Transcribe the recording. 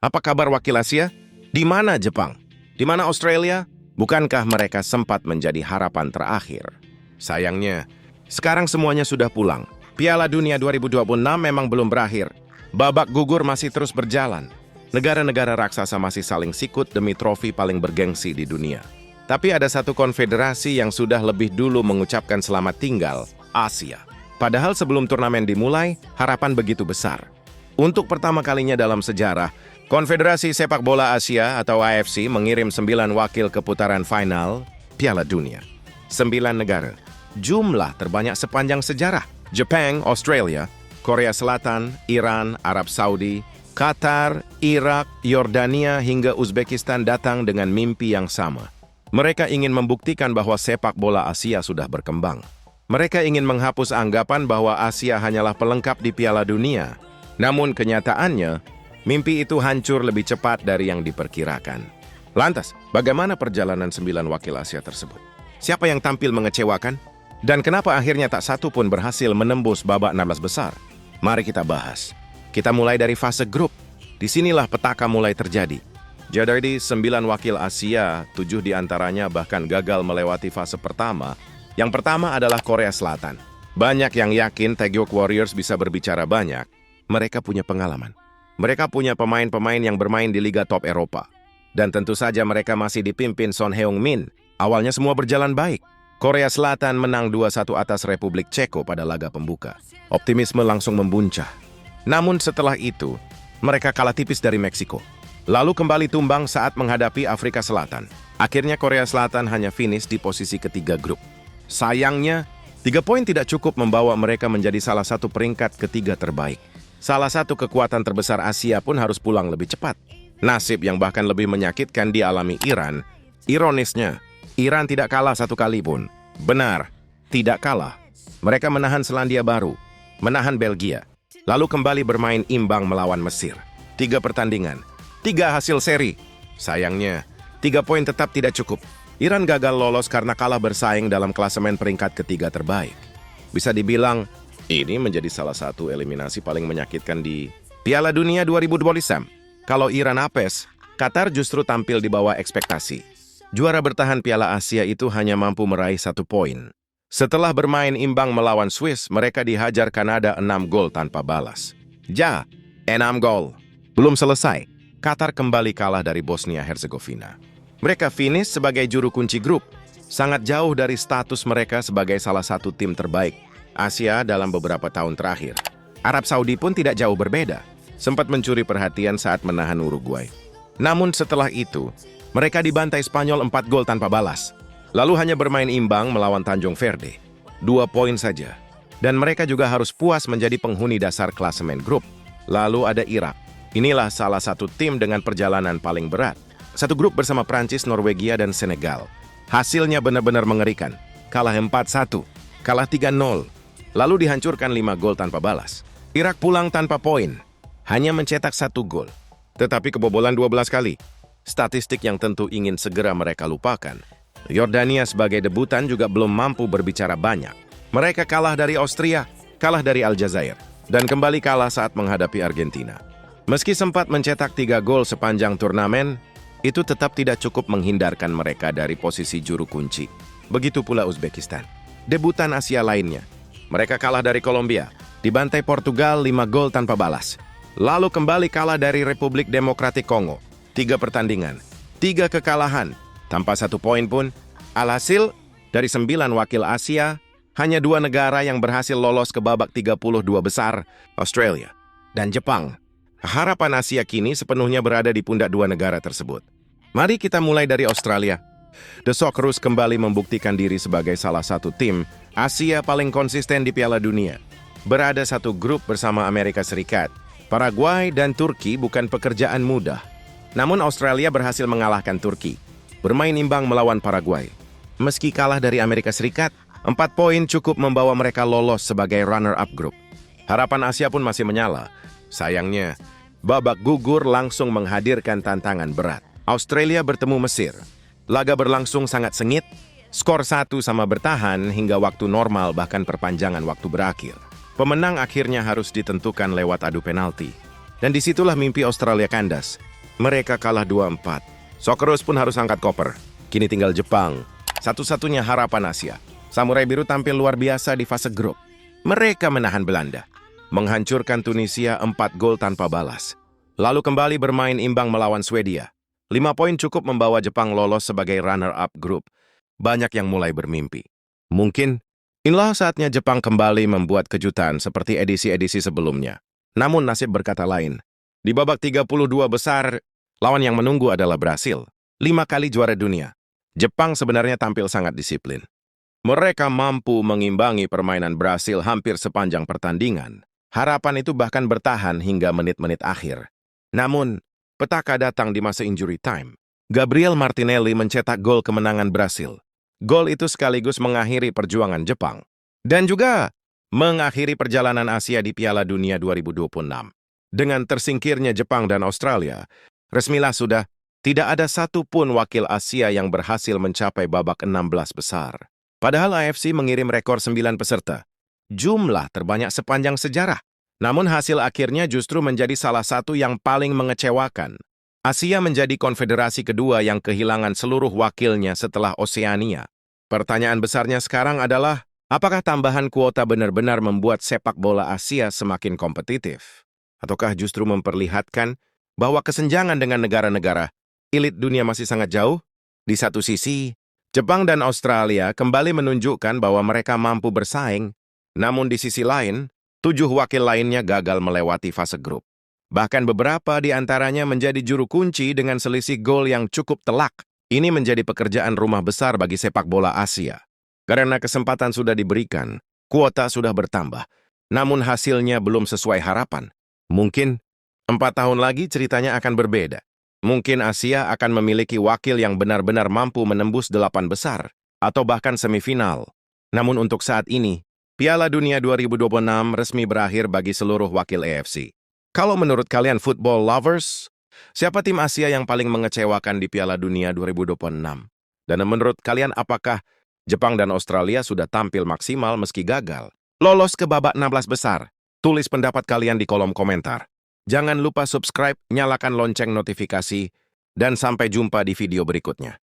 Apa kabar wakil Asia? Di mana Jepang? Di mana Australia? Bukankah mereka sempat menjadi harapan terakhir? Sayangnya, sekarang semuanya sudah pulang. Piala Dunia 2026 memang belum berakhir. Babak gugur masih terus berjalan. Negara-negara raksasa masih saling sikut demi trofi paling bergengsi di dunia. Tapi ada satu konfederasi yang sudah lebih dulu mengucapkan selamat tinggal, Asia. Padahal sebelum turnamen dimulai, harapan begitu besar. Untuk pertama kalinya dalam sejarah, Konfederasi Sepak Bola Asia atau AFC mengirim 9 wakil ke putaran final Piala Dunia. 9 negara. Jumlah terbanyak sepanjang sejarah. Jepang, Australia, Korea Selatan, Iran, Arab Saudi, Qatar, Irak, Yordania hingga Uzbekistan datang dengan mimpi yang sama. Mereka ingin membuktikan bahwa sepak bola Asia sudah berkembang. Mereka ingin menghapus anggapan bahwa Asia hanyalah pelengkap di Piala Dunia. Namun kenyataannya, mimpi itu hancur lebih cepat dari yang diperkirakan. Lantas, bagaimana perjalanan 9 wakil Asia tersebut? Siapa yang tampil mengecewakan? Dan kenapa akhirnya tak satu pun berhasil menembus babak 16 besar? Mari kita bahas. Kita mulai dari fase grup. Disinilah petaka mulai terjadi. Jadi 9 wakil Asia, 7 diantaranya bahkan gagal melewati fase pertama. Yang pertama adalah Korea Selatan. Banyak yang yakin Taegyeok Warriors bisa berbicara banyak. Mereka punya pengalaman. Mereka punya pemain-pemain yang bermain di Liga Top Eropa. Dan tentu saja mereka masih dipimpin Son Heung-min. Awalnya semua berjalan baik. Korea Selatan menang 2-1 atas Republik Ceko pada laga pembuka. Optimisme langsung membuncah. Namun setelah itu, mereka kalah tipis dari Meksiko. Lalu kembali tumbang saat menghadapi Afrika Selatan. Akhirnya Korea Selatan hanya finish di posisi ketiga grup. Sayangnya, 3 poin tidak cukup membawa mereka menjadi salah satu peringkat ketiga terbaik. Salah satu kekuatan terbesar Asia pun harus pulang lebih cepat. Nasib yang bahkan lebih menyakitkan dialami Iran. Ironisnya, Iran tidak kalah satu kali pun. Benar, tidak kalah. Mereka menahan Selandia Baru, menahan Belgia, lalu kembali bermain imbang melawan Mesir. 3 pertandingan, 3 hasil seri. Sayangnya, 3 poin tetap tidak cukup. Iran gagal lolos karena kalah bersaing dalam klasemen peringkat ketiga terbaik. Bisa dibilang, ini menjadi salah satu eliminasi paling menyakitkan di Piala Dunia 2026. Kalau Iran apes, Qatar justru tampil di bawah ekspektasi. Juara bertahan Piala Asia itu hanya mampu meraih 1 poin. Setelah bermain imbang melawan Swiss, mereka dihajar Kanada 6 gol tanpa balas. 6 gol. Belum selesai, Qatar kembali kalah dari Bosnia-Herzegovina. Mereka finish sebagai juru kunci grup, sangat jauh dari status mereka sebagai salah satu tim terbaik Asia dalam beberapa tahun terakhir. Arab Saudi pun tidak jauh berbeda, sempat mencuri perhatian saat menahan Uruguay. Namun setelah itu, mereka dibantai Spanyol 4 gol tanpa balas. Lalu hanya bermain imbang melawan Tanjung Verde. 2 poin saja. Dan mereka juga harus puas menjadi penghuni dasar klasemen grup. Lalu ada Irak. Inilah salah satu tim dengan perjalanan paling berat. Satu grup bersama Prancis, Norwegia, dan Senegal. Hasilnya benar-benar mengerikan. Kalah 4-1, kalah 3-0. Lalu dihancurkan 5 gol tanpa balas. Irak pulang tanpa poin, hanya mencetak 1 gol. Tetapi kebobolan 12 kali. Statistik yang tentu ingin segera mereka lupakan. Yordania sebagai debutan juga belum mampu berbicara banyak. Mereka kalah dari Austria, kalah dari Aljazair, dan kembali kalah saat menghadapi Argentina. Meski sempat mencetak 3 gol sepanjang turnamen, itu tetap tidak cukup menghindarkan mereka dari posisi juru kunci. Begitu pula Uzbekistan, debutan Asia lainnya. Mereka kalah dari Kolombia, dibantai Portugal 5 gol tanpa balas. Lalu kembali kalah dari Republik Demokratik Kongo. 3 pertandingan, 3 kekalahan, tanpa 1 poin pun. Alhasil, dari 9 wakil Asia, hanya 2 negara yang berhasil lolos ke babak 32 besar, Australia dan Jepang. Harapan Asia kini sepenuhnya berada di pundak 2 negara tersebut. Mari kita mulai dari Australia. The Socceroos kembali membuktikan diri sebagai salah satu tim Asia paling konsisten di Piala Dunia. Berada satu grup bersama Amerika Serikat, Paraguay, dan Turki bukan pekerjaan mudah. Namun Australia berhasil mengalahkan Turki, bermain imbang melawan Paraguay. Meski kalah dari Amerika Serikat, 4 poin cukup membawa mereka lolos sebagai runner-up grup. Harapan Asia pun masih menyala. Sayangnya, babak gugur langsung menghadirkan tantangan berat. Australia bertemu Mesir. Laga berlangsung sangat sengit, skor 1-1 bertahan hingga waktu normal bahkan perpanjangan waktu berakhir. Pemenang akhirnya harus ditentukan lewat adu penalti. Dan disitulah mimpi Australia kandas. Mereka kalah 2-4. Socceroos pun harus angkat koper. Kini tinggal Jepang, satu-satunya harapan Asia. Samurai Biru tampil luar biasa di fase grup. Mereka menahan Belanda, menghancurkan Tunisia 4 gol tanpa balas. Lalu kembali bermain imbang melawan Swedia. 5 poin cukup membawa Jepang lolos sebagai runner-up grup. Banyak yang mulai bermimpi. Mungkin, inilah saatnya Jepang kembali membuat kejutan seperti edisi-edisi sebelumnya. Namun nasib berkata lain. Di babak 32 besar, lawan yang menunggu adalah Brasil. 5 kali juara dunia. Jepang sebenarnya tampil sangat disiplin. Mereka mampu mengimbangi permainan Brasil hampir sepanjang pertandingan. Harapan itu bahkan bertahan hingga menit-menit akhir. Namun, petaka datang di masa injury time. Gabriel Martinelli mencetak gol kemenangan Brasil. Gol itu sekaligus mengakhiri perjuangan Jepang. Dan juga mengakhiri perjalanan Asia di Piala Dunia 2026. Dengan tersingkirnya Jepang dan Australia, resmilah sudah tidak ada satupun wakil Asia yang berhasil mencapai babak 16 besar. Padahal AFC mengirim rekor 9 peserta. Jumlah terbanyak sepanjang sejarah. Namun hasil akhirnya justru menjadi salah satu yang paling mengecewakan. Asia menjadi konfederasi kedua yang kehilangan seluruh wakilnya setelah Oseania. Pertanyaan besarnya sekarang adalah, apakah tambahan kuota benar-benar membuat sepak bola Asia semakin kompetitif? Ataukah justru memperlihatkan bahwa kesenjangan dengan negara-negara elit dunia masih sangat jauh? Di satu sisi, Jepang dan Australia kembali menunjukkan bahwa mereka mampu bersaing. Namun di sisi lain, 7 wakil lainnya gagal melewati fase grup. Bahkan beberapa di antaranya menjadi juru kunci dengan selisih gol yang cukup telak. Ini menjadi pekerjaan rumah besar bagi sepak bola Asia. Karena kesempatan sudah diberikan, kuota sudah bertambah. Namun hasilnya belum sesuai harapan. Mungkin 4 tahun lagi ceritanya akan berbeda. Mungkin Asia akan memiliki wakil yang benar-benar mampu menembus 8 besar, atau bahkan semifinal. Namun untuk saat ini, Piala Dunia 2026 resmi berakhir bagi seluruh wakil AFC. Kalau menurut kalian football lovers, siapa tim Asia yang paling mengecewakan di Piala Dunia 2026? Dan menurut kalian apakah Jepang dan Australia sudah tampil maksimal meski gagal? Lolos ke babak 16 besar? Tulis pendapat kalian di kolom komentar. Jangan lupa subscribe, nyalakan lonceng notifikasi, dan sampai jumpa di video berikutnya.